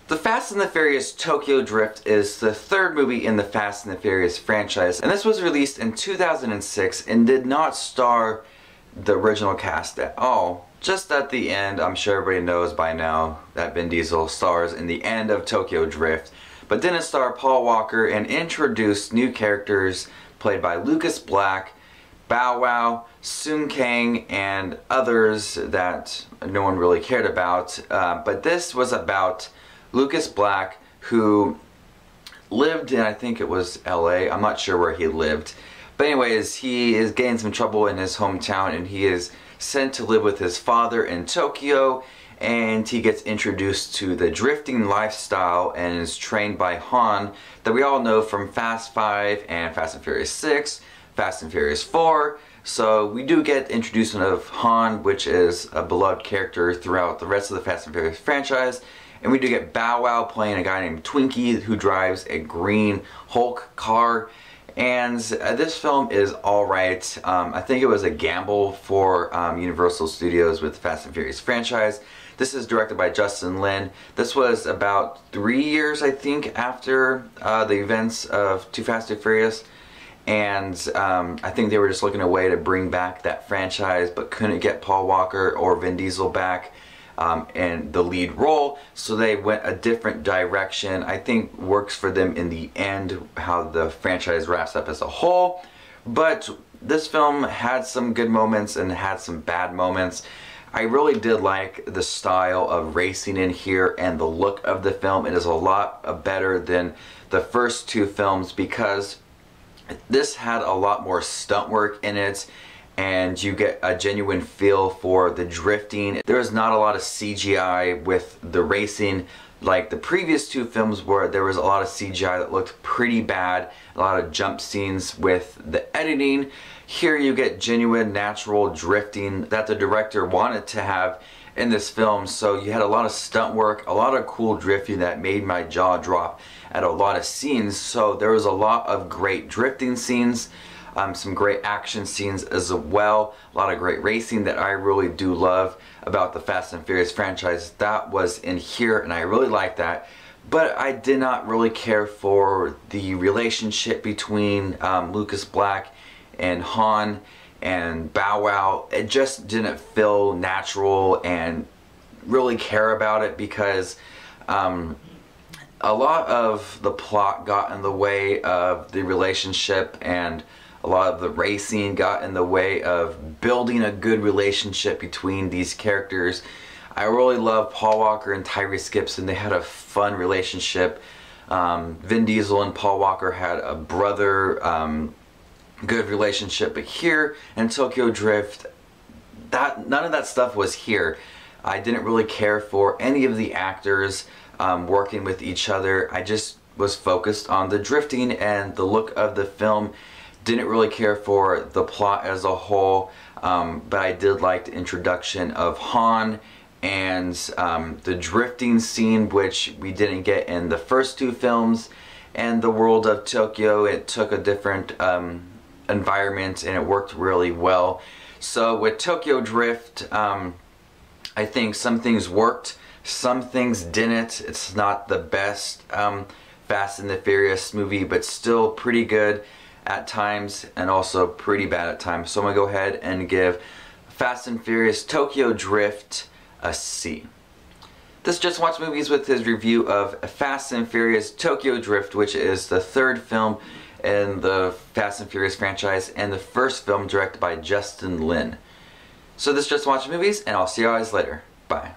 The Fast and the Furious Tokyo Drift is the third movie in the Fast and the Furious franchise, and this was released in 2006 and did not star the original cast at all. Just at the end, I'm sure everybody knows by now that Vin Diesel stars in the end of Tokyo Drift, but didn't star Paul Walker and introduced new characters played by Lucas Black, Bow Wow, Sung Kang, and others that no one really cared about. But this was about Lucas Black, who lived in, I think it was LA, I'm not sure where he lived. But anyways, he is getting some trouble in his hometown and he is sent to live with his father in Tokyo, and he gets introduced to the drifting lifestyle and is trained by Han, that we all know from Fast 5 and Fast and Furious 6, Fast and Furious 4. So we do get introduction of Han, which is a beloved character throughout the rest of the Fast and Furious franchise. And we do get Bow Wow playing a guy named Twinkie who drives a green Hulk car. And this film is alright. I think it was a gamble for Universal Studios with the Fast and Furious franchise. This is directed by Justin Lin. This was about 3 years, I think, after the events of Too Fast, Too Furious. And I think they were just looking at a way to bring back that franchise, but couldn't get Paul Walker or Vin Diesel back in the lead role, so they went a different direction. I think works for them in the end, how the franchise wraps up as a whole. But this film had some good moments and had some bad moments. I really did like the style of racing in here and the look of the film. It is a lot better than the first two films because this had a lot more stunt work in it, and you get a genuine feel for the drifting. There was not a lot of CGI with the racing like the previous two films, where there was a lot of CGI that looked pretty bad, a lot of jump scenes with the editing. Here you get genuine natural drifting that the director wanted to have in this film. So you had a lot of stunt work, a lot of cool drifting that made my jaw drop at a lot of scenes. So there was a lot of great drifting scenes, some great action scenes as well, a lot of great racing that I really do love about the Fast and Furious franchise. That was in here and I really liked that. But I did not really care for the relationship between Lucas Black and Han and Bow Wow. It just didn't feel natural and really care about it because a lot of the plot got in the way of the relationship, and a lot of the racing got in the way of building a good relationship between these characters. I really love Paul Walker and Tyrese Gibson. They had a fun relationship. Vin Diesel and Paul Walker had a brother good relationship, but here in Tokyo Drift, none of that stuff was here. I didn't really care for any of the actors working with each other. I just was focused on the drifting and the look of the film. Didn't really care for the plot as a whole, but I did like the introduction of Han and the drifting scene, which we didn't get in the first two films. And the world of Tokyo, it took a different environment and it worked really well. So with Tokyo Drift, I think some things worked, some things didn't. It's not the best Fast and the Furious movie, but still pretty good at times and also pretty bad at times. So I'm gonna go ahead and give Fast and Furious Tokyo Drift a C. This Just Watch Movies with his review of Fast and Furious Tokyo Drift, which is the third film in the Fast and Furious franchise and the first film directed by Justin Lin. So this Just Watch Movies, and I'll see you guys later. Bye.